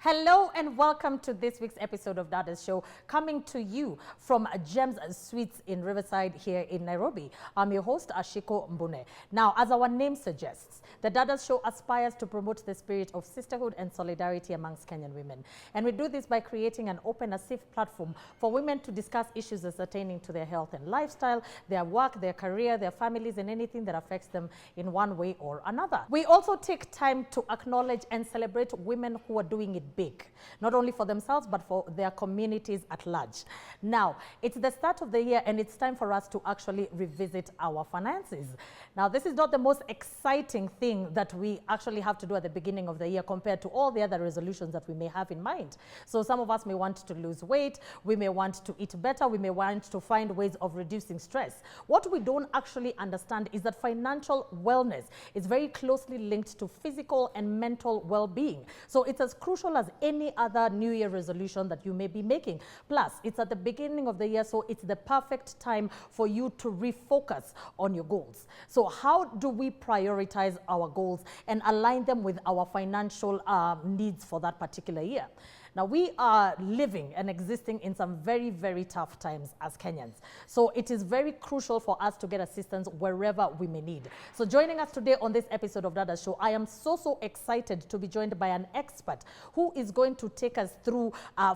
Hello and welcome to this week's episode of Dadas Show, coming to you from Gems Suites in Riverside here in Nairobi. I'm your host, Ashiko Mbune. Now, as our name suggests, the Dadas Show aspires to promote the spirit of sisterhood and solidarity amongst Kenyan women. And we do this by creating an open and safe platform for women to discuss issues pertaining to their health and lifestyle, their work, their career, their families, and anything that affects them in one way or another. We also take time to acknowledge and celebrate women who are doing it big, not only for themselves, but for their communities at large. Now, it's the start of the year and it's time for us to actually revisit our finances. Now, this is not the most exciting thing that we actually have to do at the beginning of the year compared to all the other resolutions that we may have in mind. So some of us may want to lose weight, we may want to eat better, we may want to find ways of reducing stress. What we don't actually understand is that financial wellness is very closely linked to physical and mental well-being. So it's as crucial as any other New Year resolution that you may be making. Plus, it's at the beginning of the year, so it's the perfect time for you to refocus on your goals. So how do we prioritize our goals and align them with our financial needs for that particular year? Now, we are living and existing in some very, very tough times as Kenyans. So it is very crucial for us to get assistance wherever we may need. So joining us today on this episode of Dadas Show, I am so excited to be joined by an expert who is going to take us through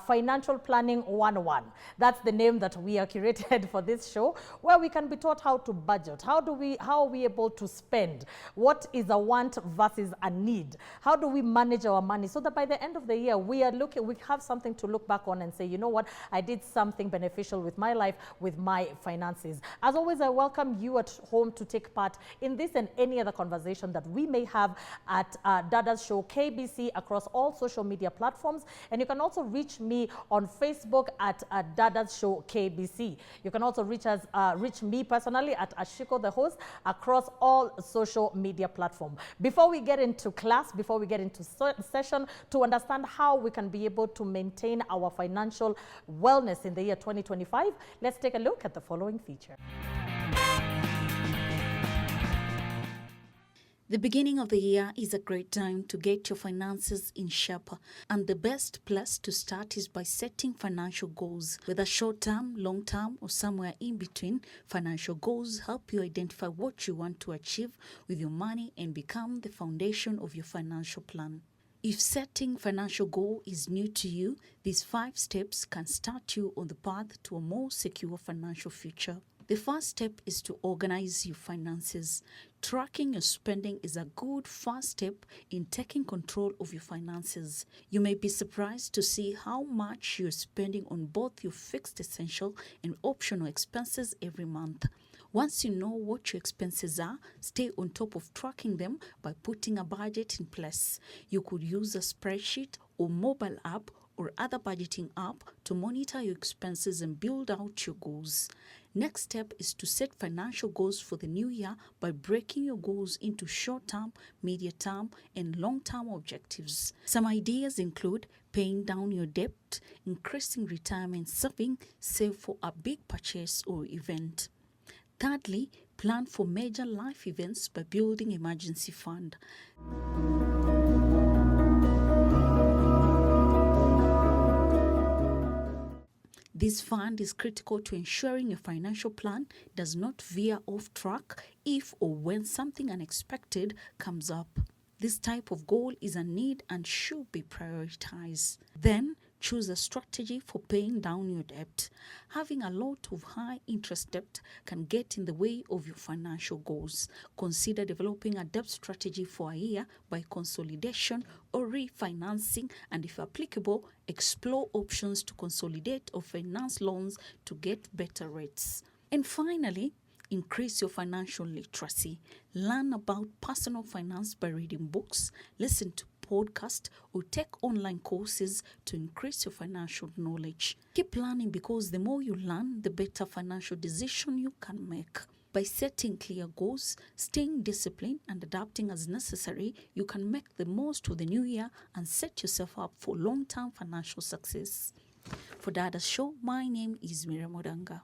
Financial Planning 101. That's the name that we are curated for this show, where we can be taught how to budget. How are we able to spend? What is a want versus a need? How do we manage our money so that by the end of the year, we have something to look back on and say, you know what, I did something beneficial with my life, with my finances. As always, I welcome you at home to take part in this and any other conversation that we may have at Dadas Show KBC across all social media platforms. And you can also reach me on Facebook at Dadas Show KBC. You can also reach me personally at Ashiko, the host, across all social media platforms. Before we get into class, before we get into session, to understand how we can be able to maintain our financial wellness in the year 2025, let's take a look at the following feature. The beginning of the year is a great time to get your finances in shape, and the best place to start is by setting financial goals. Whether short-term, long-term, or somewhere in between, financial goals help you identify what you want to achieve with your money and become the foundation of your financial plan. If setting financial goal is new to you, these 5 steps can start you on the path to a more secure financial future. The first step is to organize your finances. Tracking your spending is a good first step in taking control of your finances. You may be surprised to see how much you're spending on both your fixed essential and optional expenses every month. Once you know what your expenses are, stay on top of tracking them by putting a budget in place. You could use a spreadsheet or mobile app or other budgeting app to monitor your expenses and build out your goals. Next step is to set financial goals for the new year by breaking your goals into short-term, medium-term, and long-term objectives. Some ideas include paying down your debt, increasing retirement saving, save for a big purchase or event. Thirdly, plan for major life events by building emergency fund. This fund is critical to ensuring your financial plan does not veer off track if or when something unexpected comes up. This type of goal is a need and should be prioritized. Then, choose a strategy for paying down your debt. Having a lot of high interest debt can get in the way of your financial goals. Consider developing a debt strategy for a year by consolidation or refinancing, and if applicable, explore options to consolidate or finance loans to get better rates. And finally, increase your financial literacy. Learn about personal finance by reading books, listen to podcasts, or take online courses to increase your financial knowledge. Keep learning because the more you learn, the better financial decision you can make. By setting clear goals, staying disciplined, and adapting as necessary, you can make the most of the new year and set yourself up for long-term financial success. For Dadas Show, my name is Miriam Odanga.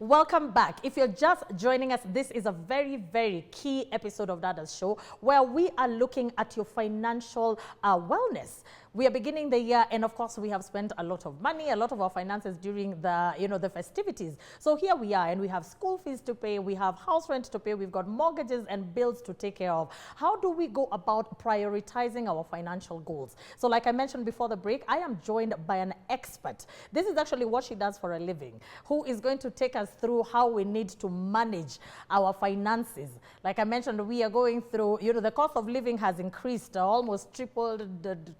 Welcome back. If you're just joining us, this is a very, very key episode of Dadas Show where we are looking at your financial wellness. We are beginning the year, and of course, we have spent a lot of money, a lot of our finances during the festivities. So here we are, and we have school fees to pay, we have house rent to pay, we've got mortgages and bills to take care of. How do we go about prioritizing our financial goals? So like I mentioned before the break, I am joined by an expert. This is actually what she does for a living, who is going to take us through how we need to manage our finances. Like I mentioned, we are going through, the cost of living has increased, almost tripled,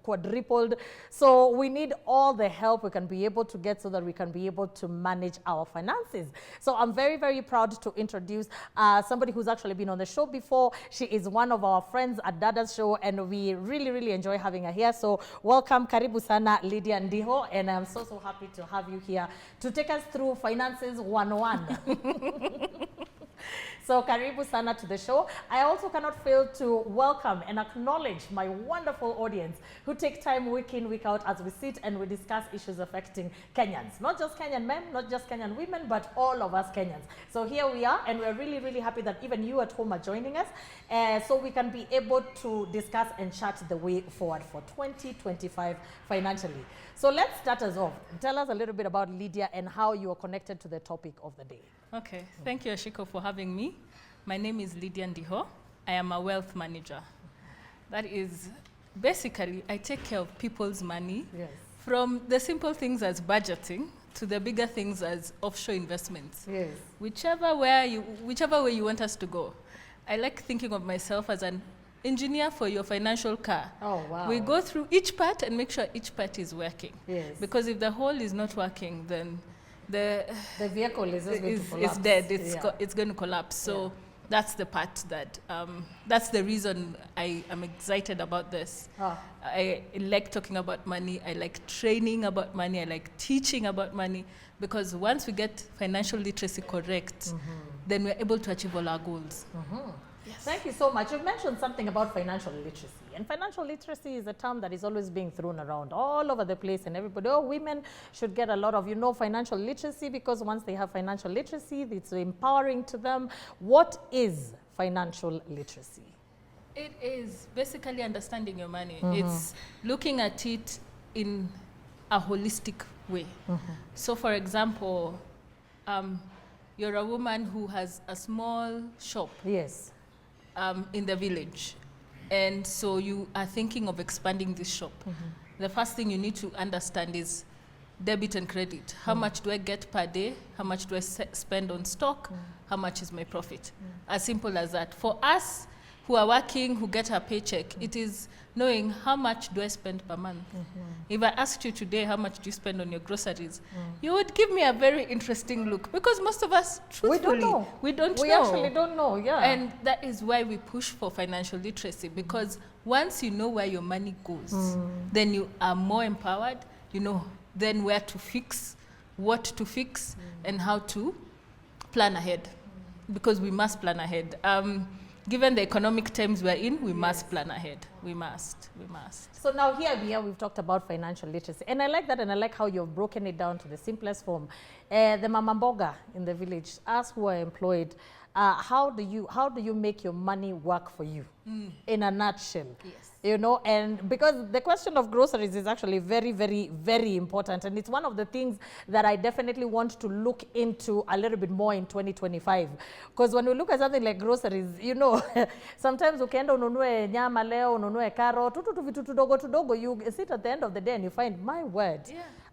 quadrupled. So we need all the help we can be able to get so that we can be able to manage our finances. So I'm very, very proud to introduce somebody who's actually been on the show before. She is one of our friends at Dadas Show, and we really, really enjoy having her here. So welcome, karibu sana, Lydia Ndiho, and I'm so, so happy to have you here to take us through Finances 101. So karibu sana to the show. I also cannot fail to welcome and acknowledge my wonderful audience who take time week in, week out as we sit and we discuss issues affecting Kenyans. Not just Kenyan men, not just Kenyan women, but all of us Kenyans. So here we are, and we're really, really happy that even you at home are joining us, so we can be able to discuss and chart the way forward for 2025 financially. So let's start us off. Tell us a little bit about Lydia and how you are connected to the topic of the day. Okay, thank you, Ashiko, for having me. My name is Lydia Ndiho. I am a wealth manager. That is, basically, I take care of people's money, Yes. from the simple things as budgeting to the bigger things as offshore investments. Yes. Whichever way you want us to go. I like thinking of myself as an engineer for your financial car. Oh, wow. We go through each part and make sure each part is working. Yes. Because if the whole is not working, then the vehicle is just going to collapse. it's dead. It's going to collapse. So that's the part that, that's the reason I am excited about this. I like talking about money. I like training about money. I like teaching about money, because once we get financial literacy correct, then we're able to achieve all our goals. Yes. Thank you so much. You've mentioned something about financial literacy. And financial literacy is a term that is always being thrown around all over the place, and everybody, women should get a lot of, financial literacy, because once they have financial literacy, it's empowering to them. What is financial literacy? It is basically understanding your money. It's looking at it in a holistic way. So for example, you're a woman who has a small shop. Yes. In the village, and so you are thinking of expanding this shop. The first thing you need to understand is debit and credit. How much do I get per day? How much do I spend on stock? How much is my profit? As simple as that. For us who are working, who get our paycheck, it is knowing how much do I spend per month. If I asked you today, how much do you spend on your groceries? You would give me a very interesting look, because most of us, truthfully, we don't know. We actually don't know, yeah. And that is why we push for financial literacy, because once you know where your money goes, then you are more empowered. You know then where to fix, what to fix, and how to plan ahead, because we must plan ahead. Given the economic times we're in, we must plan ahead. We must. So now here we've talked about financial literacy. And I like that, and I like how you've broken it down to the simplest form. The mama mboga in the village, us who are employed, how do you make your money work for you in a nutshell? Yes. And because the question of groceries is actually very, very, very important, and it's one of the things that I definitely want to look into a little bit more in 2025. Because when we look at something like groceries, sometimes ukienda ununue nyama leo, ununue carrot, vitu tudogo, you sit at the end of the day and you find, my word,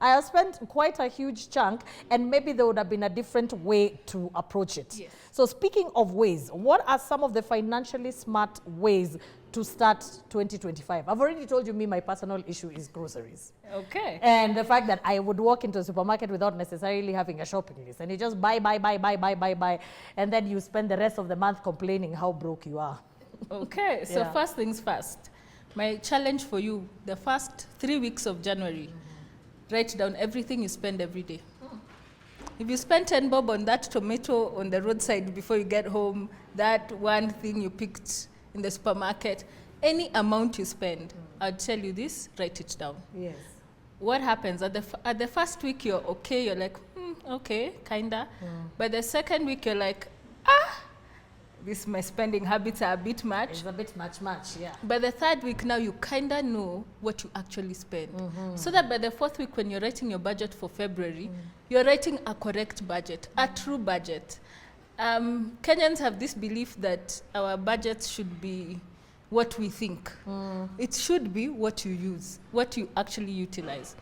I have spent quite a huge chunk, and maybe there would have been a different way to approach it. Yes. So speaking of ways, what are some of the financially smart ways to start 2025? I've already told you my personal issue is groceries. Okay. And the fact that I would walk into a supermarket without necessarily having a shopping list, and you just buy, and then you spend the rest of the month complaining how broke you are. Okay, so first things first. My challenge for you, the first 3 weeks of January, write down everything you spend every day. If you spend 10 bob on that tomato on the roadside before you get home, that one thing you picked in the supermarket, any amount you spend, I'll tell you this, write it down. Yes. What happens at the first week, you're okay, you're like, okay, kinda. But the second week, you're like, my spending habits are a bit much. It's a bit much, yeah. By the third week now, you kind of know what you actually spend. So that by the fourth week, when you're writing your budget for February, you're writing a correct budget, a true budget. Kenyans have this belief that our budgets should be what we think. It should be what you use, what you actually utilize.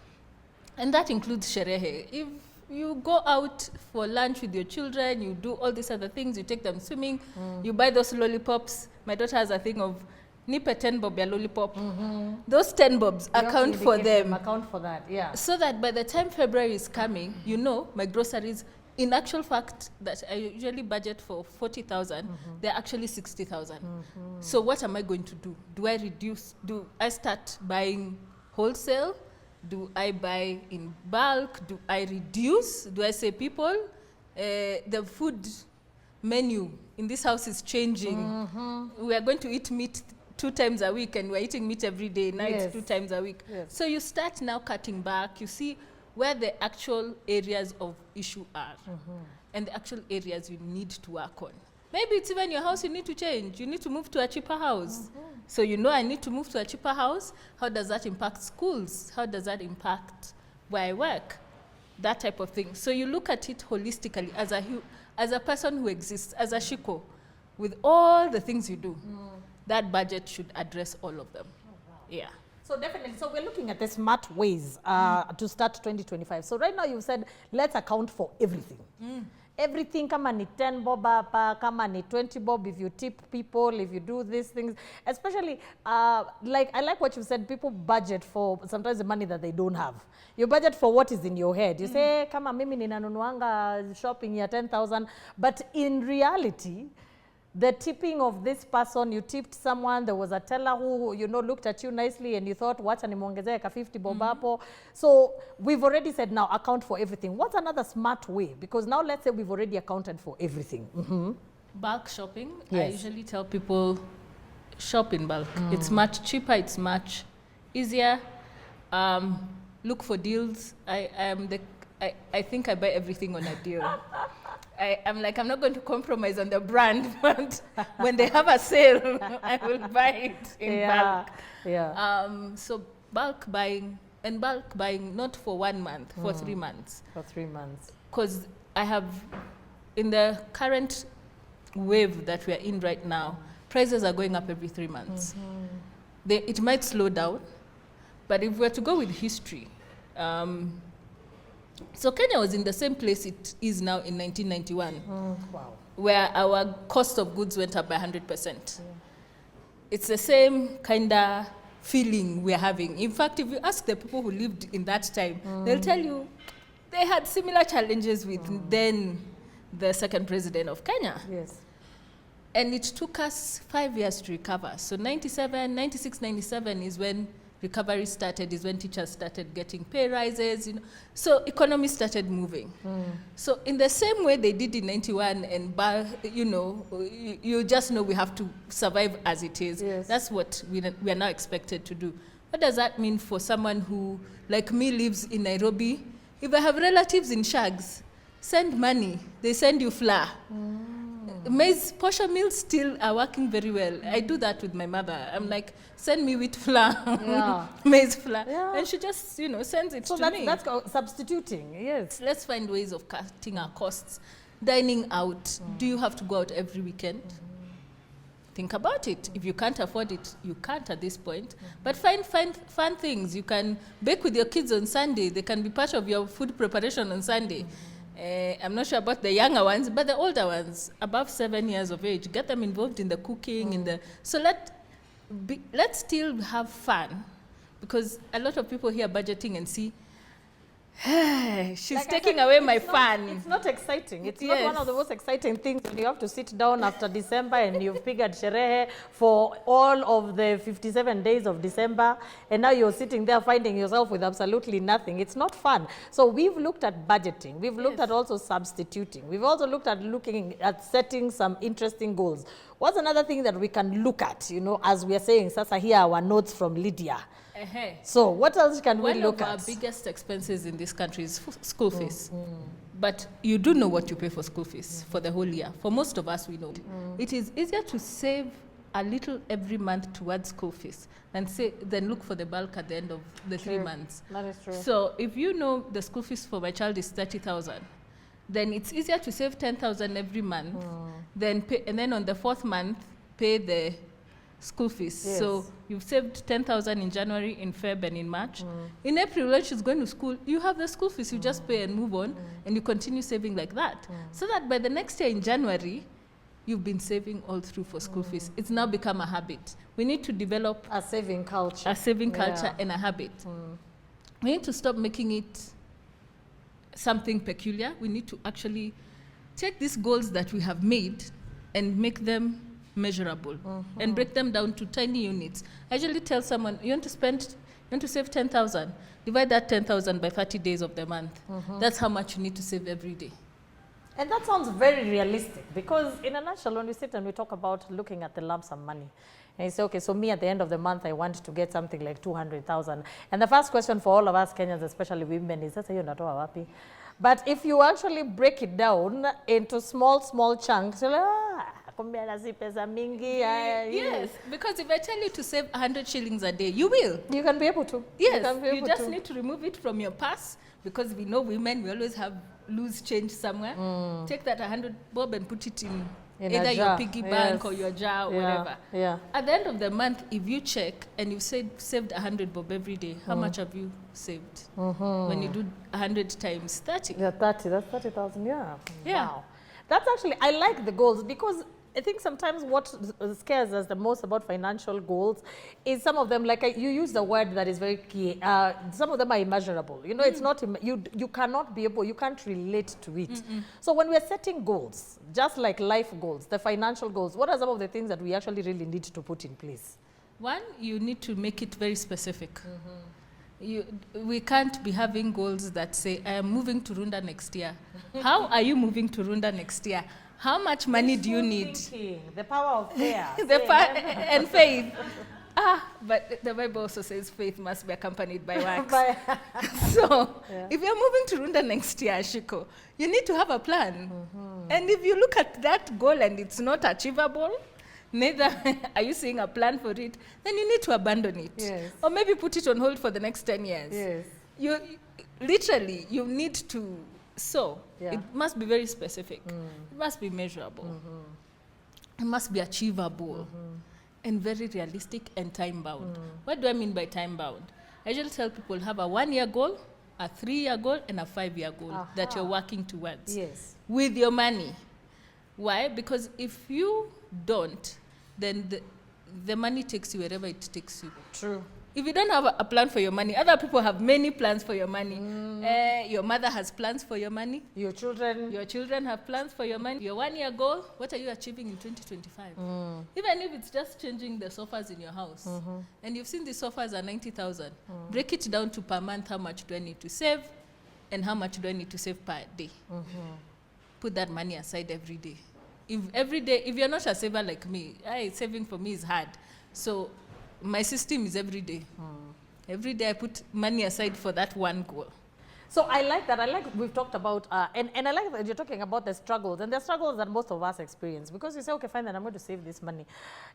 And that includes sherehe. If you go out for lunch with your children, you do all these other things, you take them swimming, you buy those lollipops. My daughter has a thing of nipe 10 bob ya lollipop. Those 10 bobs account for them. Account for that, yeah. So that by the time February is coming, you know my groceries, in actual fact, that I usually budget for 40,000, they're actually 60,000. So what am I going to do? Do I reduce? Do I start buying wholesale? Do I buy in bulk? Do I reduce? Do I say, people, the food menu in this house is changing. We are going to eat meat 2 times a week, and we're eating meat every day. Now it's 2 times a week. So you start now cutting back. You see where the actual areas of issue are and the actual areas you need to work on. Maybe it's even your house you need to change. You need to move to a cheaper house. So you know I need to move to a cheaper house. How does that impact schools? How does that impact where I work? That type of thing. So you look at it holistically as a person who exists, as a shiko, with all the things you do. That budget should address all of them. Yeah. So definitely, so we're looking at the smart ways to start 2025. So right now you've said, let's account for everything. Everything, kama ni 10 bob hapa, kama ni 20 bob, if you tip people, if you do these things. Especially, I like what you said, people budget for sometimes the money that they don't have. You budget for what is in your head. You say, kama mimi ninanunuanga shopping ya 10,000, but in reality, the tipping of this person, you tipped someone, there was a teller who, you know, looked at you nicely and you thought, wacha nimuongezee ka 50 bob hapo. So we've already said now account for everything. What's another smart way? Because now let's say we've already accounted for everything. Bulk shopping. Yes. I usually tell people, shop in bulk. It's much cheaper, it's much easier. Look for deals. I think I buy everything on a deal. I'm like, I'm not going to compromise on the brand, but when they have a sale, I will buy it in bulk. Yeah. So bulk buying, and bulk buying not for 1 month, for 3 months. For 3 months. Because I have, in the current wave that we are in right now, prices are going up every 3 months. It might slow down, but if we're to go with history, so Kenya was in the same place it is now in 1991, where our cost of goods went up by 100%. It's the same kind of feeling we're having. In fact, if you ask the people who lived in that time, they'll tell you they had similar challenges with then the second president of Kenya. Yes. And it took us 5 years to recover. So 96, 97 is when recovery started, is when teachers started getting pay rises, you know. So economy started moving. So in the same way they did in 91, and you know, you just know we have to survive as it is. Yes. That's what we are now expected to do. What does that mean for someone who, like me, lives in Nairobi? If I have relatives in Shags, send money, they send you flour. Maize, posho mills still are working very well. I do that with my mother. I'm like, send me wheat flour, maize flour. And she just, you know, sends it to me. So that's substituting, yes. Let's find ways of cutting our costs. Dining out. Do you have to go out every weekend? Think about it. If you can't afford it, you can't at this point. But find fun things. You can bake with your kids on Sunday. They can be part of your food preparation on Sunday. I'm not sure about the younger ones, but the older ones, above 7 years of age, get them involved in the cooking. So let's still have fun, because a lot of people hear budgeting and see, she's like taking away my fun. It's not exciting. It's not one of the most exciting things when you have to sit down after December and you've figured sherehe for all of the 57 days of December, and now you're sitting there finding yourself with absolutely nothing. It's not fun. So we've looked at budgeting. We've looked at also substituting. We've also looked at looking at setting some interesting goals. What's another thing that we can look at, you know, as we are saying, Sasa, here are our notes from Lydia. So what else can we look at? One of our biggest expenses in this country is school fees. but you do know what you pay for school fees for the whole year. For most of us, we know. It is easier to save a little every month towards school fees than look for the bulk at the end of the 3 months. That is true. So if you know the school fees for my child is 30,000, then it's easier to save 10,000 every month, then pay, and then on the 4th month pay the school fees. Yes. So you've saved 10,000 in January, in Feb, and in March. In April, when she's going to school, you have the school fees. You just pay and move on, and you continue saving like that, so that by the next year in January, you've been saving all through for school fees. It's now become a habit. We need to develop A saving culture. a saving culture and a habit. We need to stop making it something peculiar. We need to actually take these goals that we have made and make them measurable and break them down to tiny units. I usually tell someone, you want to save 10,000, divide that 10,000 by 30 days of the month. That's how much you need to save every day. And that sounds very realistic, because in a nutshell, when we sit and we talk about looking at the lump sum money, and you say, okay, so me at the end of the month, I want to get something like 200,000. And the first question for all of us Kenyans, especially women, is, sasa hiyo natoa wapi? But if you actually break it down into small chunks, you're like, kumbe nasi pesa mingi. Yes, because if I tell you to save 100 shillings a day, you will. You can be able to. Yes, you you just need to remove it from your purse, because we know women, we always have loose change somewhere. Take that 100 bob and put it in either your piggy bank or your jar or whatever. Yeah. At the end of the month, if you check and you've saved 100 bob every day, how much have you saved? When you do 100 times 30. Yeah, 30, that's 30,000, yeah. Yeah. Wow. That's actually, I like the goals, because I think sometimes what scares us the most about financial goals is some of them, like you use the word that is very key, some of them are immeasurable. You know, it's not, you cannot be able, you can't relate to it. So when we're setting goals, just like life goals, the financial goals, what are some of the things that we actually really need to put in place? One, you need to make it very specific. We can't be having goals that say, I am moving to Runda next year. How are you moving to Runda next year? How much money do you need? The power of prayer. And faith. But the Bible also says faith must be accompanied by works. So if you're moving to Runda next year, Shiko, you need to have a plan. And if you look at that goal and it's not achievable, neither are you seeing a plan for it, then you need to abandon it. Yes. Or maybe put it on hold for the next 10 years. Yes. You need to. So it must be very specific. It must be measurable. It must be achievable and very realistic and time-bound. What do I mean by time-bound? I usually tell people have a 1-year goal, a 3-year goal, and a 5-year goal that you're working towards with your money. Why? Because if you don't, then the money takes you wherever it takes you. True. If you don't have a plan for your money, other people have many plans for your money. Your mother has plans for your money. Your children have plans for your money. Your 1-year goal, what are you achieving in 2025? Even if it's just changing the sofas in your house, and you've seen the sofas are 90,000, break it down to per month, how much do I need to save, and how much do I need to save per day? Put that money aside every day. If you're not a saver like me, saving for me is hard. So my system is every day. Every day I put money aside for that one goal. So I like that. I like we've talked about, and I like that you're talking about the struggles, and the struggles that most of us experience, because you say, okay, fine, then I'm going to save this money.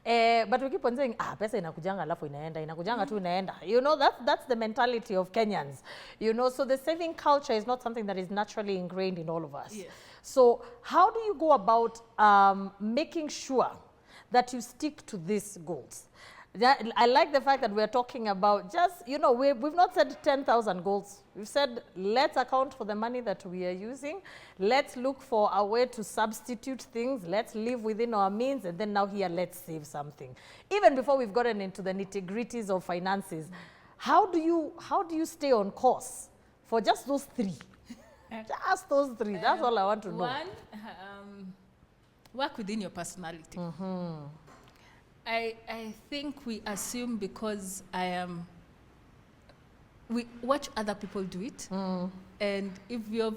But we keep on saying, pesa inakujanga alafu inaenda, inakujanga tu inaenda. You know, that's the mentality of Kenyans. You know, so the saving culture is not something that is naturally ingrained in all of us. Yes. So how do you go about making sure that you stick to these goals? I like the fact that we're talking about just, you know, we've not said 10,000 goals. We've said, let's account for the money that we are using. Let's look for a way to substitute things. Let's live within our means. And then now here, let's save something. Even before we've gotten into the nitty-gritties of finances, how do you stay on course for just those three? Just those three. That's all I want to know. One, work within your personality. I think we assume because we watch other people do it. And if you're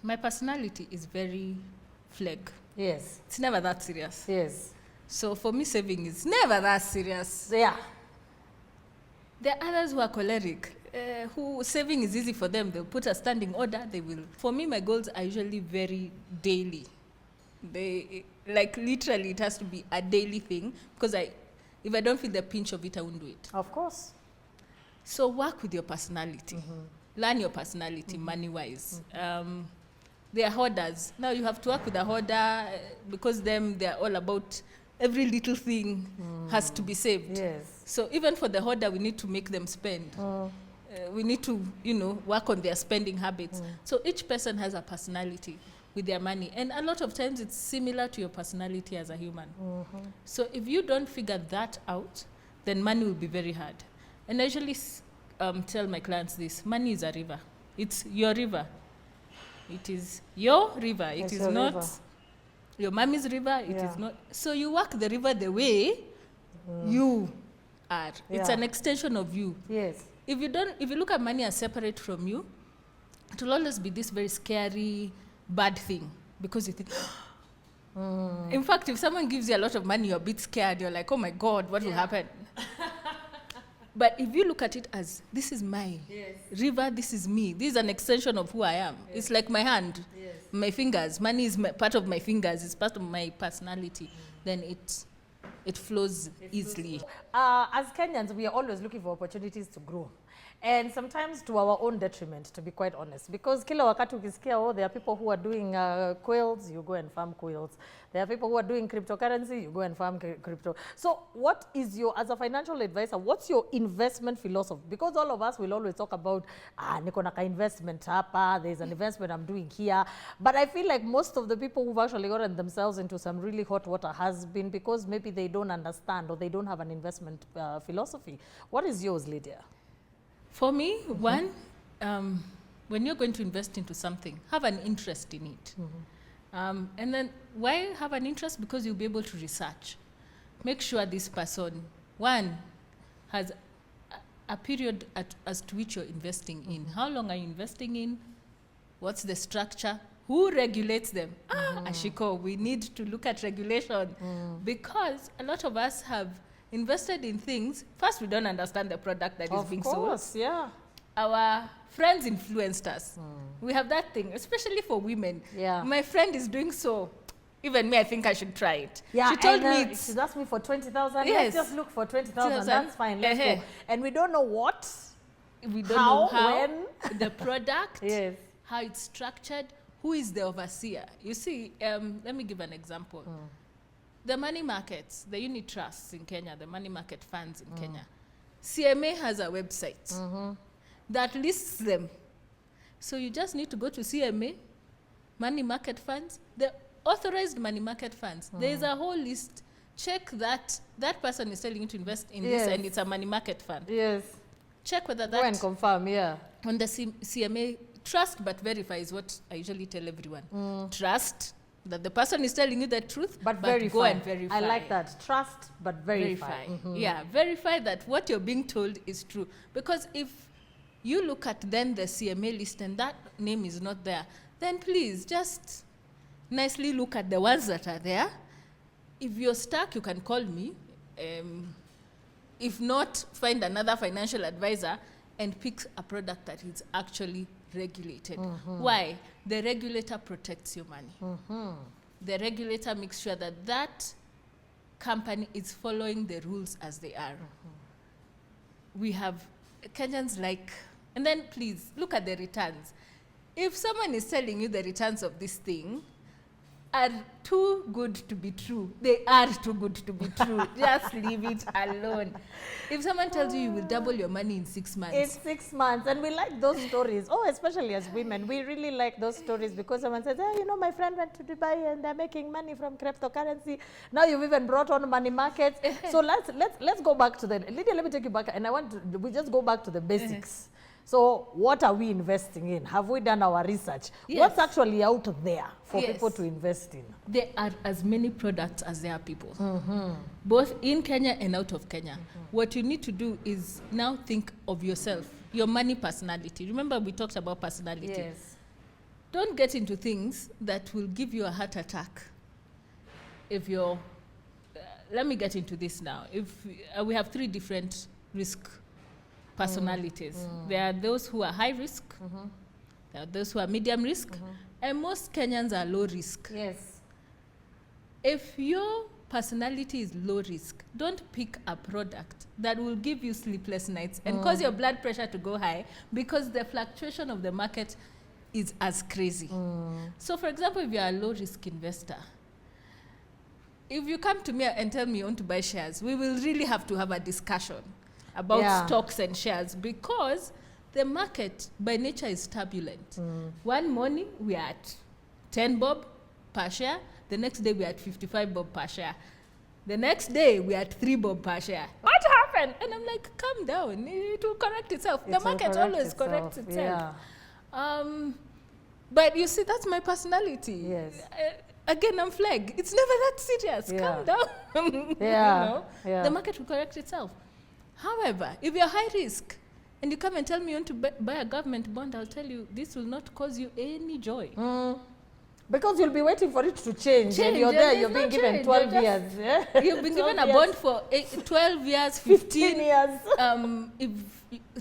my personality is very flag. Yes. It's never that serious. Yes. So for me, saving is never that serious. Yeah. There are others who are choleric. who saving is easy for them, they'll put a standing order, they will. For me, my goals are usually very daily. They, like, literally, it has to be a daily thing, because if I don't feel the pinch of it, I won't do it. Of course. So work with your personality. Learn your personality, money-wise. They are hoarders. Now you have to work with a hoarder, because they're all about every little thing has to be saved. Yes. So even for the hoarder, we need to make them spend. We need to, work on their spending habits. So each person has a personality with their money. And a lot of times it's similar to your personality as a human. So if you don't figure that out, then money will be very hard. And I usually tell my clients this: money is a river. It's your river. It is your river. It is not river. Your mommy's river. It is not. So you walk the river the way you are. It's an extension of you. Yes. If you look at money as separate from you, it will always be this very scary, bad thing, because you think, in fact, if someone gives you a lot of money, you're a bit scared. You're like, oh my God, what will happen? But if you look at it as, this is my river, this is me, this is an extension of who I am. It's like my hand, my fingers. Money is part of my fingers, it's part of my personality. Then it flows easily. As Kenyans, we are always looking for opportunities to grow. And sometimes to our own detriment, to be quite honest. Because kila wakati ukisikia, there are people who are doing quails, you go and farm quails. There are people who are doing cryptocurrency, you go and farm crypto. So what is as a financial advisor, what's your investment philosophy? Because all of us will always talk about, niko na ka investment hapa, there's an investment I'm doing here. But I feel like most of the people who've actually gotten themselves into some really hot water has been because maybe they don't understand or they don't have an investment philosophy. What is yours, Lydia? For me, one, when you're going to invest into something, have an interest in it. And then why have an interest? Because you'll be able to research. Make sure this person, one, has a period as to which you're investing in. How long are you investing in? What's the structure? Who regulates them? Ashiko, we need to look at regulation. Because a lot of us have invested in things. First, we don't understand the product that is being sold. Of course, yeah. Our friends influenced us. We have that thing, especially for women. Yeah. My friend is doing so. Even me, I think I should try it. Yeah, she told me she asked me for 20,000. Yes. Let's just look for 20,000. That's fine. Let's go. And we don't know what. We don't know how. When. The product. Yes. How it's structured. Who is the overseer? You see, let me give an example. The money markets, the unit trusts in Kenya, the money market funds in Kenya, CMA has a website that lists them. So you just need to go to CMA, money market funds, the authorized money market funds. There is a whole list. Check that person is telling you to invest in this and it's a money market fund. Yes. Check whether that. Go and confirm, yeah. On the CMA, trust but verify is what I usually tell everyone. Trust that the person is telling you the truth, but verify. Go and verify. I like that. Trust, but verify. Yeah, verify that what you're being told is true. Because if you look at then the CMA list and that name is not there, then please just nicely look at the ones that are there. If you're stuck, you can call me. If not, find another financial advisor and pick a product that is actually regulated. Why? The regulator protects your money. The regulator makes sure that that company is following the rules as they are. We have Kenyans and then please look at the returns. If someone is telling you the returns of this thing are too good to be true, they are too good to be true. Just leave it alone. If someone tells you will double your money in 6 months. In 6 months. And we like those stories. Oh, especially as women. We really like those stories because someone says, my friend went to Dubai and they're making money from cryptocurrency. Now you've even brought on money markets. So let's go back to Lydia, let me take you back. And we just go back to the basics. So what are we investing in? Have we done our research? Yes. What's actually out there for people to invest in? There are as many products as there are people, both in Kenya and out of Kenya. What you need to do is now think of yourself, your money personality. Remember we talked about personality. Yes. Don't get into things that will give you a heart attack. If you're, let me get into this now. If we have 3 different risk personalities. There are those who are high risk, there are those who are medium risk, and most Kenyans are low risk. Yes. If your personality is low risk, don't pick a product that will give you sleepless nights and cause your blood pressure to go high, because the fluctuation of the market is as crazy. So for example, if you're a low risk investor, if you come to me and tell me you want to buy shares, we will really have to have a discussion about stocks and shares, because the market by nature is turbulent. One morning we are at 10 bob per share, the next day we are at 55 bob per share, the next day we are at 3 bob per share. What happened? And I'm like, calm down, it will correct itself. The market always corrects itself. But you see, that's my personality. Yes. Again, I'm flag. It's never that serious. Calm down. The market will correct itself. However, if you're high risk and you come and tell me you want to buy a government bond, I'll tell you this will not cause you any joy. Because you'll be waiting for it to change. And you're there, you're being given 12 years. You've been given a bond for 12 years, 15 years. If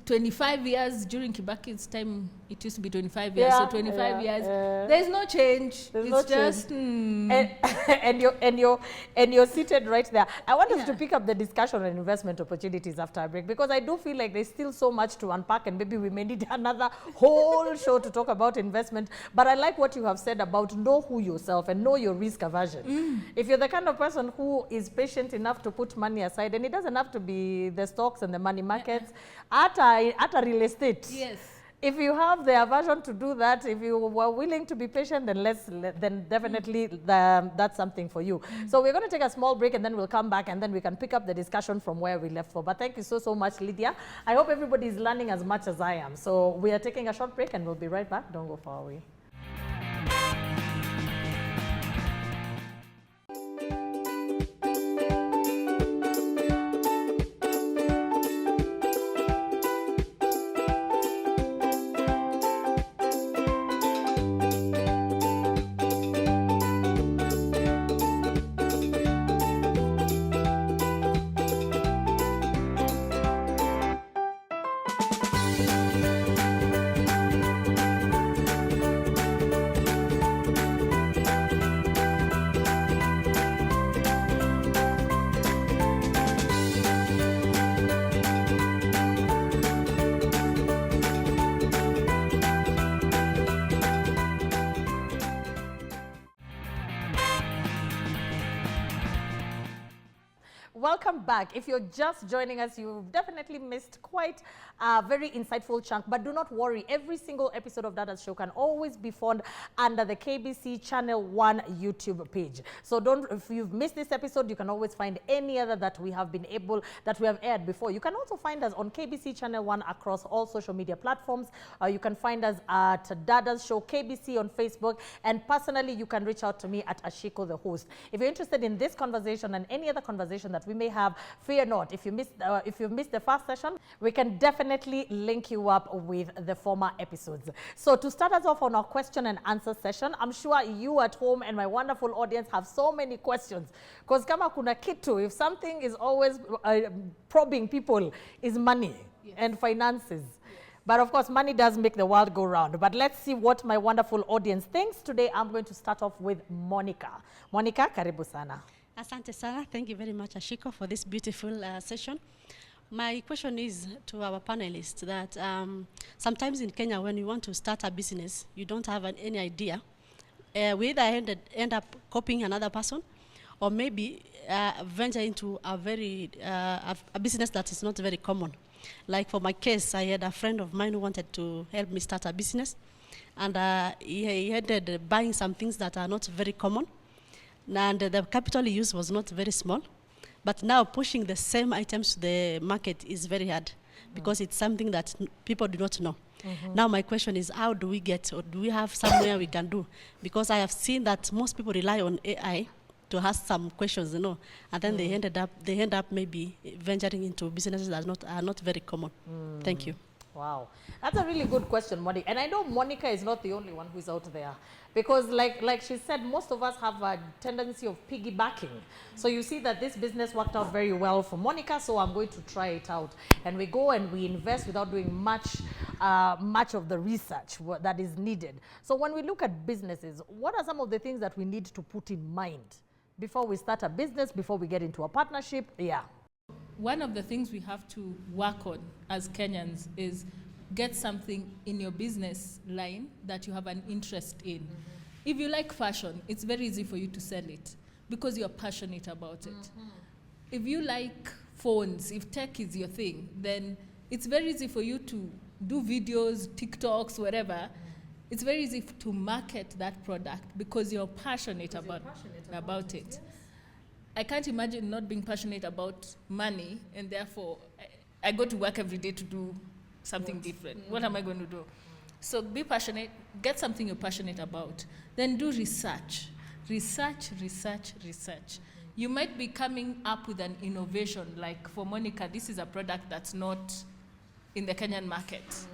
25 years during Kibaki's time, it used to be 25 years. So 25 years, there's no change. It's just and you're seated right there. I want us to pick up the discussion on investment opportunities after a break, because I do feel like there's still so much to unpack, and maybe we may need another whole show to talk about investment. But I like what you have said about know who yourself and know your risk aversion. If you're the kind of person who is patient enough to put money aside, and it doesn't have to be the stocks and the money markets, at a real estate. Yes. If you have the aversion to do that, if you were willing to be patient, then definitely that's something for you. So we're going to take a small break, and then we'll come back, and then we can pick up the discussion from where we left for. But thank you so much, Lydia. I hope everybody is learning as much as I am. So we are taking a short break, and we'll be right back. Don't go far away. Welcome back. If you're just joining us, you've definitely missed quite a very insightful chunk, but do not worry. Every single episode of Dadas Show can always be found under the KBC Channel 1 YouTube page. So if you've missed this episode, you can always find any other that we have aired before. You can also find us on KBC Channel 1 across all social media platforms. You can find us at Dadas Show KBC on Facebook, and personally, you can reach out to me at Ashiko, the host. If you're interested in this conversation and any other conversation that we may have, fear not. If you missed the first session, we can definitely link you up with the former episodes. So to start us off on our question and answer session, I'm sure you at home and my wonderful audience have so many questions, because kama kuna kitu, if something is always probing people, is money and finances. But of course, money does make the world go round. But let's see what my wonderful audience thinks. Today, I'm going to start off with Monica. Monica, karibu sana. Asante sana. Thank you very much, Ashiko, for this beautiful session. My question is to our panelists that sometimes in Kenya, when you want to start a business, you don't have any idea. We either end up copying another person, or maybe venture into a business that is not very common. Like for my case, I had a friend of mine who wanted to help me start a business, and he ended buying some things that are not very common. And the capital he used was not very small. But now pushing the same items to the market is very hard, because it's something that people do not know. Now my question is, how do we get, or do we have somewhere we can do? Because I have seen that most people rely on AI to ask some questions, and then they end up maybe venturing into businesses that are not very common. Thank you. Wow, that's a really good question, Monica. And I know Monica is not the only one who's out there, because like she said, most of us have a tendency of piggybacking. So you see that this business worked out very well for Monica, so I'm going to try it out. And we go and we invest without doing much of the research that is needed. So when we look at businesses, what are some of the things that we need to put in mind before we start a business, before we get into a partnership? Yeah. One of the things we have to work on as Kenyans is get something in your business line that you have an interest in. If you like fashion, it's very easy for you to sell it because you're passionate about it. If you like phones, if tech is your thing, then it's very easy for you to do videos, TikToks, whatever. It's very easy to market that product because you're passionate about it. Yes. I can't imagine not being passionate about money, and therefore I go to work every day to do something different. What am I going to do? So be passionate, get something you're passionate about, then do research. Research. You might be coming up with an innovation, like for Monica, this is a product that's not in the Kenyan market.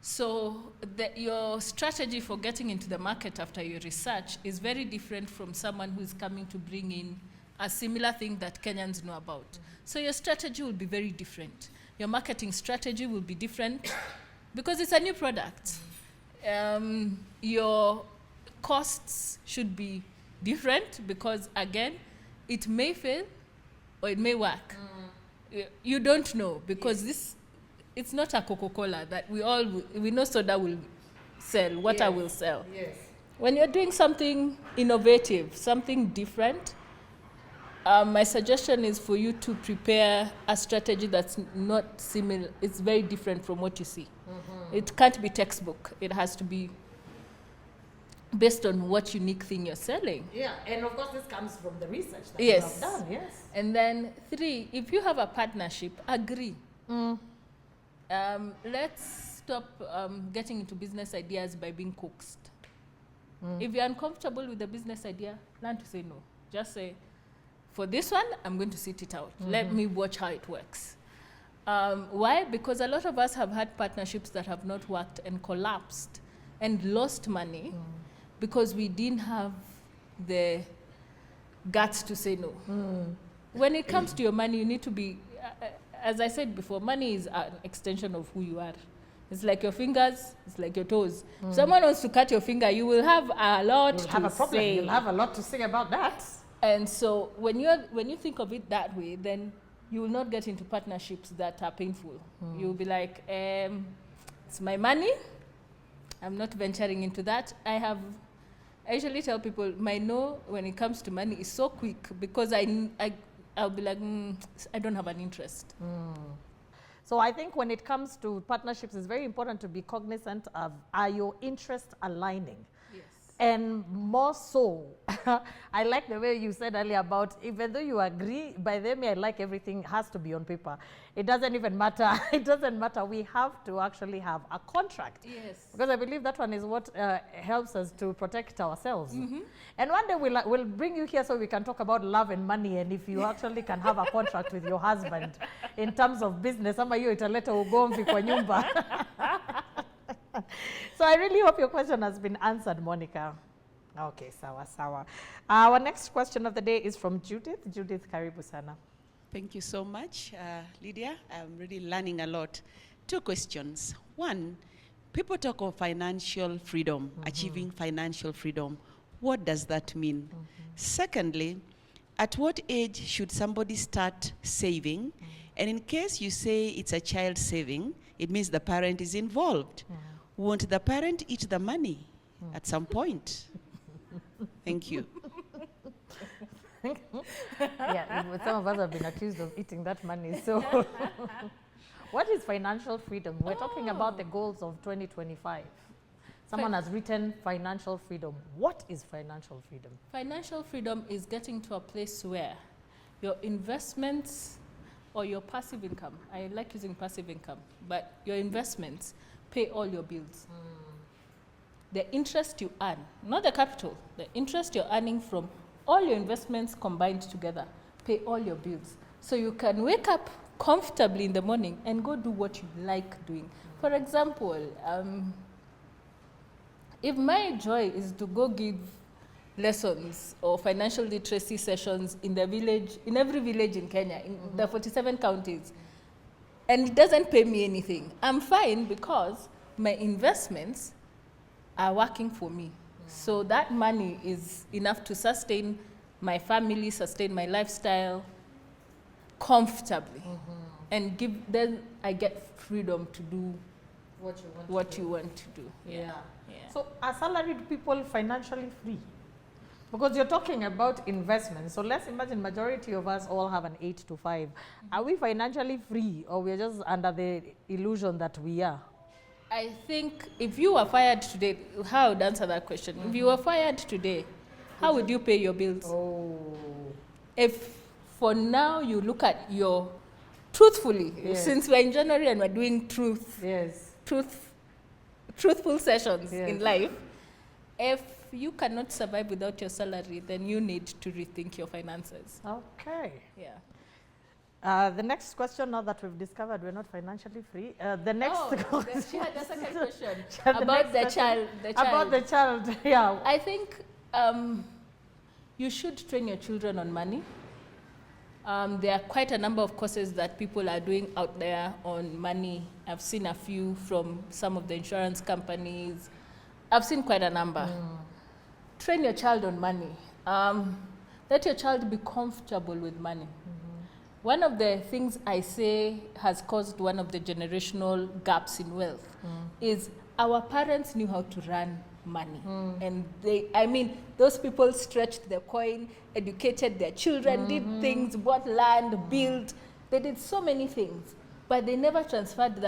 So your strategy for getting into the market after your research is very different from someone who's coming to bring in a similar thing that Kenyans know about. So your strategy will be very different. Your marketing strategy will be different because it's a new product. Your costs should be different because, again, it may fail or it may work. You don't know because it's not a Coca-Cola that we know soda will sell, water will sell. Yes. When you're doing something innovative, something different, my suggestion is for you to prepare a strategy that's not similar. It's very different from what you see. It can't be textbook. It has to be based on what unique thing you're selling. Yeah, and of course this comes from the research that you have done. Yes. And then 3, if you have a partnership, agree. Let's stop getting into business ideas by being coaxed. If you're uncomfortable with the business idea, learn to say no. Just say, for this one, I'm going to sit it out. Let me watch how it works. Why? Because a lot of us have had partnerships that have not worked and collapsed and lost money because we didn't have the guts to say no. When it comes to your money, you need to be, as I said before, money is an extension of who you are. It's like your fingers, it's like your toes. If someone wants to cut your finger, you will have a lot to have a problem. say. You'll have a lot to say about that. And so when you think of it that way, then you will not get into partnerships that are painful. You'll be like, it's my money. I'm not venturing into that. I usually tell people my no when it comes to money is so quick because I'll be like, I don't have an interest. So I think when it comes to partnerships, it's very important to be cognizant of, are your interests aligning? Yes. And more so, I like the way you said earlier about even though you agree, by them I like everything has to be on paper. It doesn't even matter. It doesn't matter. We have to actually have a contract. Yes. Because I believe that one is what helps us to protect ourselves. And one day we'll bring you here so we can talk about love and money and if you actually can have a contract with your husband in terms of business. Ama hiyo italeta ugomvi kwa nyumba. So I really hope your question has been answered, Monica. Okay, sawa. Our next question of the day is from Judith. Judith, karibu sana. Thank you so much, Lydia. I'm really learning a lot. 2 questions. 1, people talk of financial freedom, achieving financial freedom. What does that mean? Secondly, at what age should somebody start saving? And in case you say it's a child saving, it means the parent is involved. Won't the parent eat the money at some point? Thank you. Yeah, some of us have been accused of eating that money. So what is financial freedom? We're talking about the goals of 2025. Someone has written financial freedom. What is financial freedom? Financial freedom is getting to a place where your investments or your passive income, I like using passive income, but your investments pay all your bills. The interest you earn, not the capital, the interest you're earning from all your investments combined together, pay all your bills. So you can wake up comfortably in the morning and go do what you like doing. For example, if my joy is to go give lessons or financial literacy sessions in the village, in every village in Kenya, in the 47 counties, and it doesn't pay me anything, I'm fine because my investments are working for me. So that money is enough to sustain my family, sustain my lifestyle comfortably. And then I get freedom to do what you want to do. Yeah. So are salaried people financially free? Because you're talking about investment. So let's imagine majority of us all have an 8 to 5. Are we financially free, or we're just under the illusion that we are? I think if you were fired today, how I would answer that question. If you were fired today, how would you pay your bills? Oh. If for now you look at your, truthfully, Yes. since we're in January and we're doing truthful sessions Yes. in life, if you cannot survive without your salary, then you need to rethink your finances. Okay. Yeah. The next question, now that we've discovered we're not financially free, the next She had a second question She had the about next the question. child. About the child, yeah. I think you should train your children on money. There are quite a number of courses that people are doing out there on money. I've seen a few from some of the insurance companies. I've seen quite a number. Train your child on money. Let your child be comfortable with money. One of the things I say has caused one of the generational gaps in wealth is our parents knew how to run money. And those people stretched their coin, educated their children, did things, bought land, built. They did so many things, but they never transferred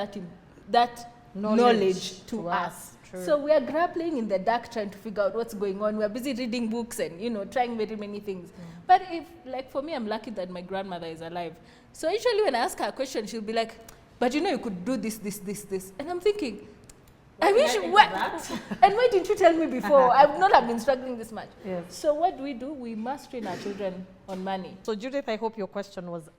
that knowledge to us. True. So we are grappling in the dark trying to figure out what's going on. We're busy reading books and, trying very many things. But if, like for me, I'm lucky that my grandmother is alive. So usually when I ask her a question, she'll be like, but you could do this, this, this, this. And I'm thinking, I wish, and why didn't you tell me before? I would not have been struggling this much. Yes. So what do? We must train our children on money. So Judith, I hope your question was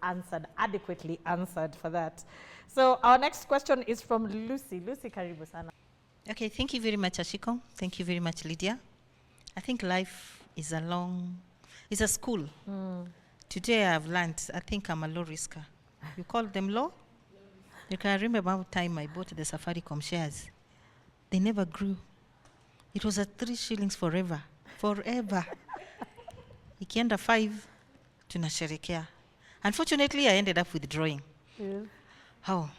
adequately answered for that. So our next question is from Lucy. Lucy, karibu sana. Okay, thank you very much, Ashiko. Thank you very much, Lydia. I think life is a school. Today I've learned, I think I'm a low risker. You call them low? You can remember one time I bought the Safaricom shares. They never grew. It was at 3 shillings forever. Ikienda 5, tunasherekea. Unfortunately, I ended up withdrawing. How?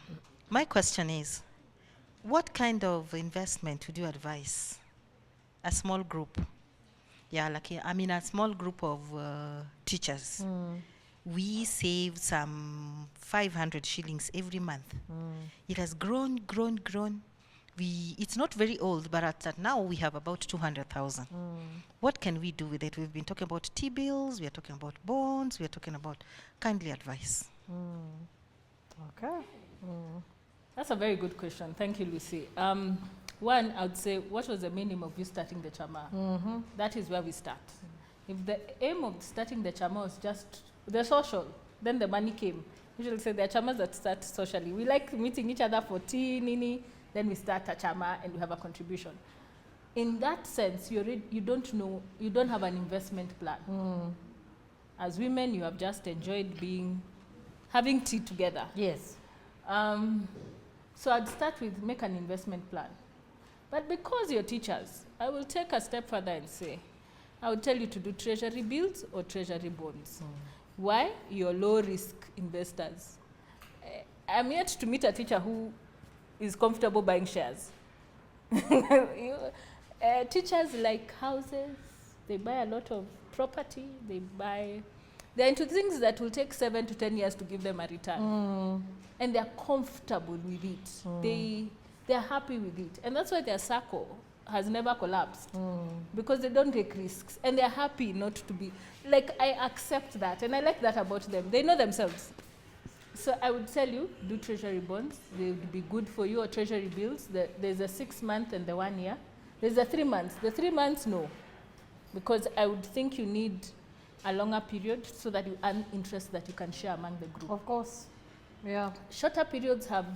My question is, what kind of investment would you advise a small group? A small group of teachers. We save some 500 shillings every month. It has grown. It's not very old, but now we have about 200,000. What can we do with it? We've been talking about T-bills, we are talking about bonds, we are talking about kindly advice. Okay. That's a very good question. Thank you, Lucy. One, I would say, what was the minimum of you starting the chama? That is where we start. If the aim of starting the chama was just the social, then the money came. Usually say there are chamas that start socially. We like meeting each other for tea, nini, then we start a chama and we have a contribution. In that sense, you don't have an investment plan. As women, you have just enjoyed having tea together. Yes. So I'd start with make an investment plan. But because you're teachers, I will take a step further and say, I would tell you to do treasury bills or treasury bonds. Why? You're low risk investors. I'm yet to meet a teacher who is comfortable buying shares. Teachers like houses, they buy a lot of property, they're into things that will take 7 to 10 years to give them a return. And they're comfortable with it. They're happy with it. And that's why their circle has never collapsed. Because they don't take risks. And they're happy not to be, I accept that. And I like that about them. They know themselves. So I would tell you, do treasury bonds. They would be good for you, or treasury bills. There's a 6-month and the 1 year. There's a 3 months. The 3 months, no. Because I would think you need a longer period so that you earn interest that you can share among the group. Of course. Yeah. Shorter periods have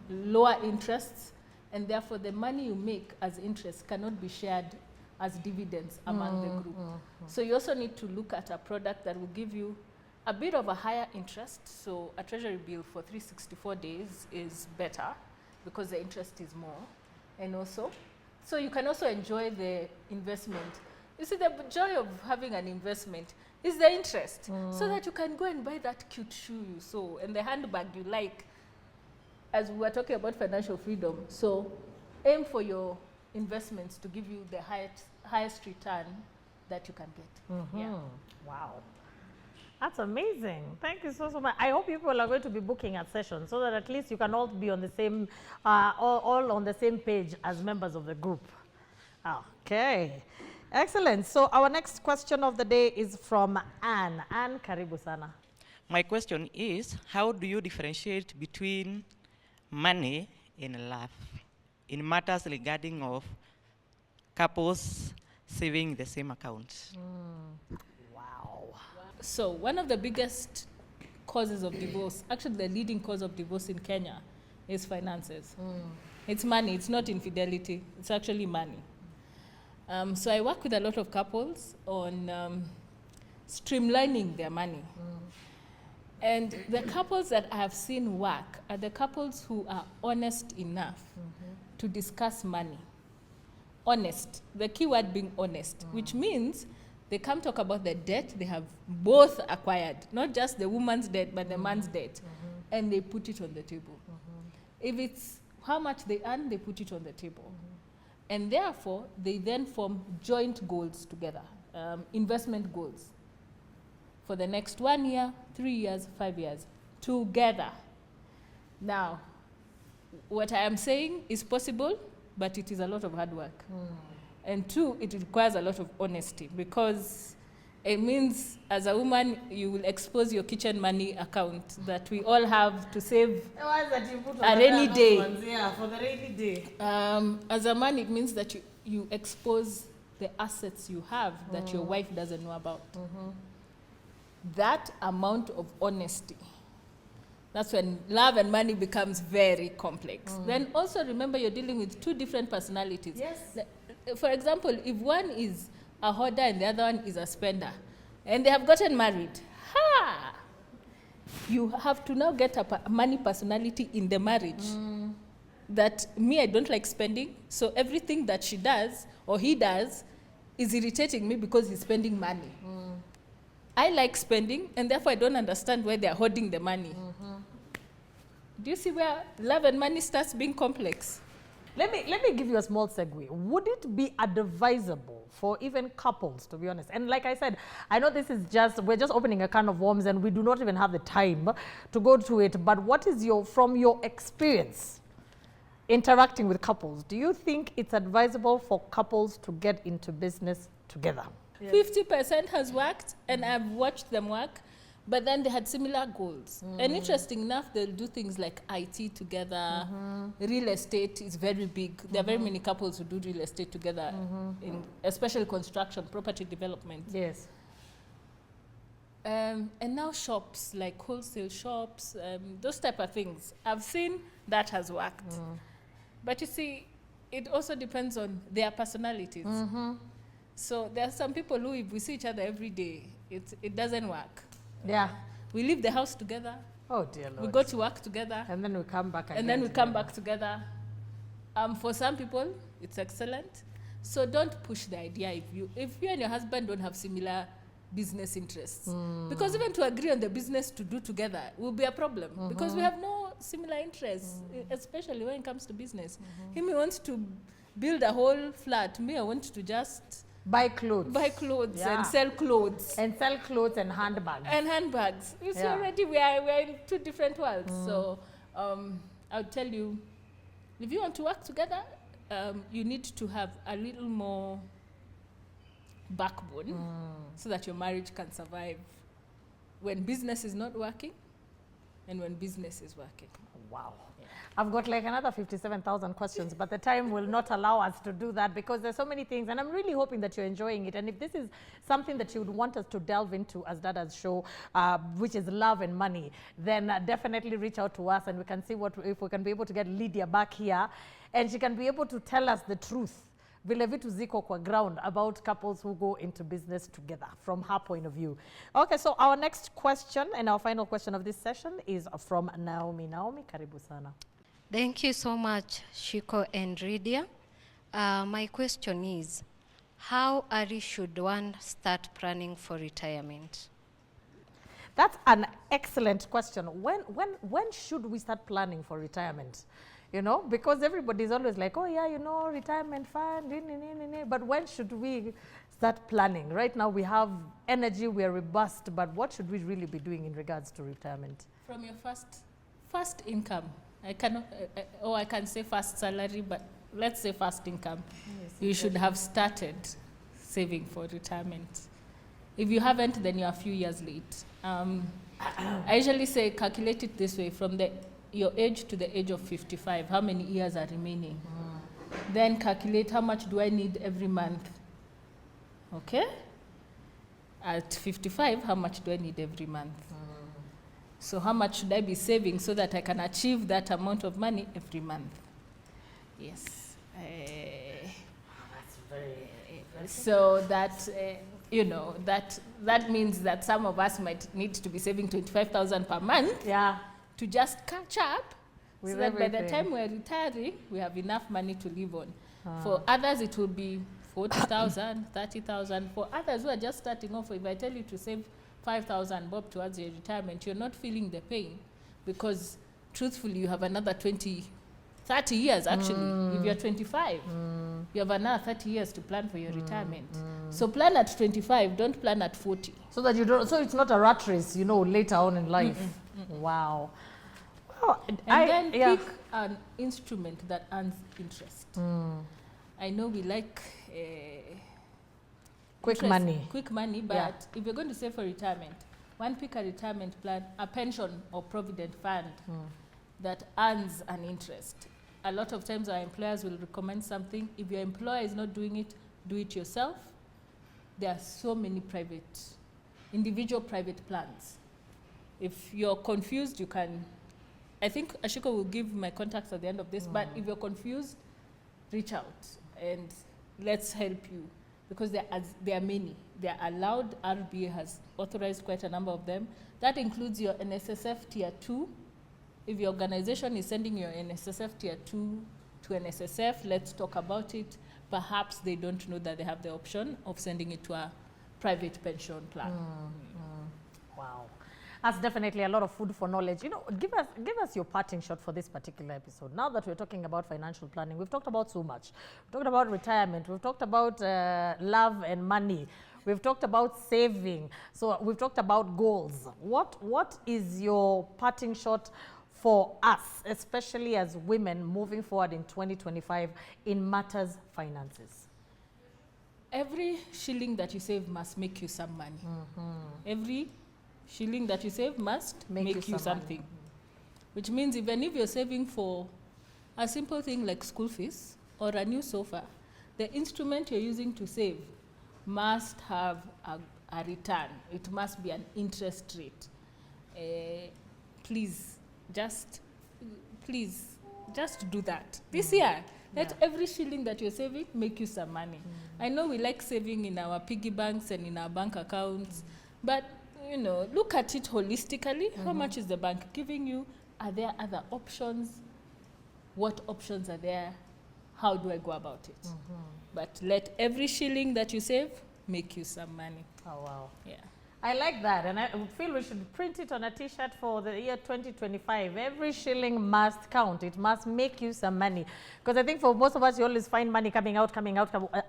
lower interests, and therefore the money you make as interest cannot be shared as dividends among the group. So you also need to look at a product that will give you a bit of a higher interest. So a treasury bill for 364 days is better because the interest is more. And also, so you can also enjoy the investment. You see, the joy of having an investment is the interest, so that you can go and buy that cute shoe you saw and the handbag you like, as we were talking about financial freedom. So aim for your investments to give you the highest return that you can get. Yeah. Wow. That's amazing. Thank you so much. I hope people are going to be booking at sessions so that at least you can all be on the same, all on the same page as members of the group. Okay. Excellent. So our next question of the day is from Anne. Anne, karibu sana. My question is, how do you differentiate between money and love in matters regarding of couples saving the same account? Wow. So one of the biggest causes of divorce, actually the leading cause of divorce in Kenya, is finances. It's money. It's not infidelity. It's actually money. So I work with a lot of couples on streamlining their money. And the couples that I have seen work are the couples who are honest enough to discuss money. Honest, the key word being honest, which means they come talk about the debt they have both acquired, not just the woman's debt, but the man's debt, and they put it on the table. If it's how much they earn, they put it on the table. And therefore, they then form joint goals together, investment goals for the next 1 year, 3 years, 5 years, together. Now, what I am saying is possible, but it is a lot of hard work. And two, it requires a lot of honesty, because it means as a woman, you will expose your kitchen money account that we all have to save a rainy day. Yeah, for the rainy day. As a man, it means that you expose the assets you have that your wife doesn't know about. That amount of honesty, that's when love and money becomes very complex. Then also remember, you're dealing with two different personalities. Yes. For example, if one is a hoarder and the other one is a spender, and they have gotten married, you have to now get a money personality in the marriage. That me, I don't like spending, so everything that she does or he does is irritating me because he's spending money. I like spending, and therefore I don't understand why they're hoarding the money. Do you see where love and money starts being complex? Let me give you a small segue. Would it be advisable for even couples, to be honest? And like I said, I know this is we're just opening a can of worms and we do not even have the time to go through it. But what is from your experience interacting with couples, do you think it's advisable for couples to get into business together? 50% has worked, and I've watched them work, but then they had similar goals. And interesting enough, they'll do things like IT together. Real estate is very big. There are very many couples who do real estate together, in especially construction, property development. Yes. And now shops, like wholesale shops, those type of things. I've seen that has worked. But you see, it also depends on their personalities. So there are some people who, if we see each other every day, it doesn't work. Yeah. We leave the house together. Oh, dear Lord. We go to work together. And then we come back again. And then we come back together. For some people, it's excellent. So don't push the idea if you and your husband don't have similar business interests. Because even to agree on the business to do together will be a problem. Because we have no similar interests, especially when it comes to business. He wants to build a whole flat. Me, I want to just buy clothes. And sell clothes. And sell clothes and handbags. You see, already we are in two different worlds. So I would tell you, if you want to work together, you need to have a little more backbone so that your marriage can survive when business is not working. and when business is working. Wow. I've got like another 57,000 questions, but the time will not allow us to do that because there's so many things, and I'm really hoping that you're enjoying it. And if this is something that you would want us to delve into as Dada's show, which is love and money, then definitely reach out to us and we can see if we can be able to get Lydia back here and she can be able to tell us the truth. Vile vitu ziko kwa ground about couples who go into business together from her point of view. Okay, so our next question and our final question of this session is from Naomi. Naomi, karibu sana. Thank you so much, Shiko and Rydia. My question is, how early should one start planning for retirement? That's an excellent question. When should we start planning for retirement? You know, because everybody's always like, oh yeah, you know, retirement fund, but when should we start planning? Right now we have energy, we are robust, but what should we really be doing in regards to retirement? From your first income, I cannot, I can say first salary, but let's say first income, yes, you should have started saving for retirement. If you haven't, then you're a few years late. I usually say calculate it this way, from your age to the age of 55, how many years are remaining? Then calculate how much do I need every month, okay? At 55, how much do I need every month? So how much should I be saving so that I can achieve that amount of money every month? Yes. That's very so that, you know, that means that some of us might need to be saving 25,000 per month. Yeah. To just catch up, with so that everything. by the time we're retiring, we have enough money to live on. For others, it will be 40,000, 30,000. For others who are just starting off, if I tell you to save 5,000 bob towards your retirement, you're not feeling the pain because truthfully, you have another 30 years actually. If you're 25, you have another 30 years to plan for your retirement. So plan at 25, don't plan at 40. So that you don't, so it's not a rat race, you know, later on in life. Wow. Well, and then pick an instrument that earns interest. I know we like quick money, but if you're going to save for retirement, pick a retirement plan, a pension or provident fund that earns an interest. A lot of times our employers will recommend something. If your employer is not doing it, do it yourself. There are so many individual private plans. If you're confused, you can, I think Ashiko will give my contacts at the end of this, but if you're confused, reach out and let's help you because there are many. They are allowed, RBA has authorized quite a number of them. That includes your NSSF Tier 2. If your organization is sending your NSSF Tier 2 to NSSF, let's talk about it. Perhaps they don't know that they have the option of sending it to a private pension plan. Wow. That's definitely a lot of food for knowledge. You know, give us your parting shot for this particular episode. Now that we're talking about financial planning, we've talked about so much. We've talked about retirement. We've talked about love and money. We've talked about saving. So we've talked about goals. What is your parting shot for us, especially as women moving forward in 2025 in matters finances? Every shilling that you save must make you some money. Every shilling that you save must make you something. Which means even if you're saving for a simple thing like school fees or a new sofa, the instrument you're using to save must have a return. It must be an interest rate. Please just do that. This year, let every shilling that you're saving make you some money. I know we like saving in our piggy banks and in our bank accounts, but you know, look at it holistically. How much is the bank giving you? Are there other options? What options are there? How do I go about it? But let every shilling that you save make you some money. Oh, wow. Yeah. I like that, and I feel we should print it on a t-shirt for the year 2025. Every shilling must count. It must make you some money. Because I think for most of us, you always find money coming out.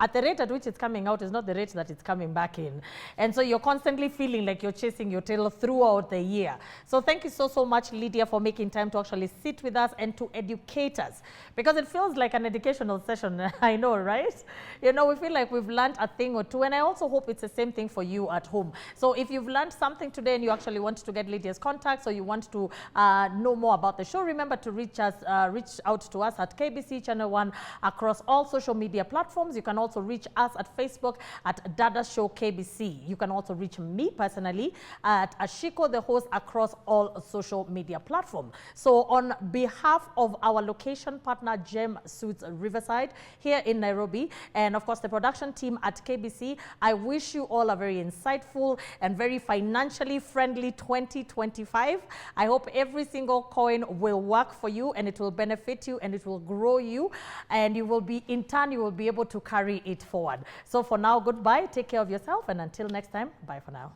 At the rate at which it's coming out is not the rate that it's coming back in. And so you're constantly feeling like you're chasing your tail throughout the year. So thank you so much, Lydia, for making time to actually sit with us and to educate us. Because it feels like an educational session, I know, right? You know, we feel like we've learned a thing or two, and I also hope it's the same thing for you at home. So if you've learned something today and you actually want to get Lydia's contacts, or you want to know more about the show, remember to reach out to us at KBC Channel 1 across all social media platforms. You can also reach us at Facebook at Dadas Show KBC. You can also reach me personally at Ashiko, the host, across all social media platforms. So on behalf of our location partner, Gem Suits Riverside, here in Nairobi, and of course the production team at KBC, I wish you all a very insightful and very financially friendly 2025. I hope every single coin will work for you, and it will benefit you, and it will grow you, and you will be, in turn, you will be able to carry it forward. So for now, goodbye, take care of yourself, and until next time, bye for now.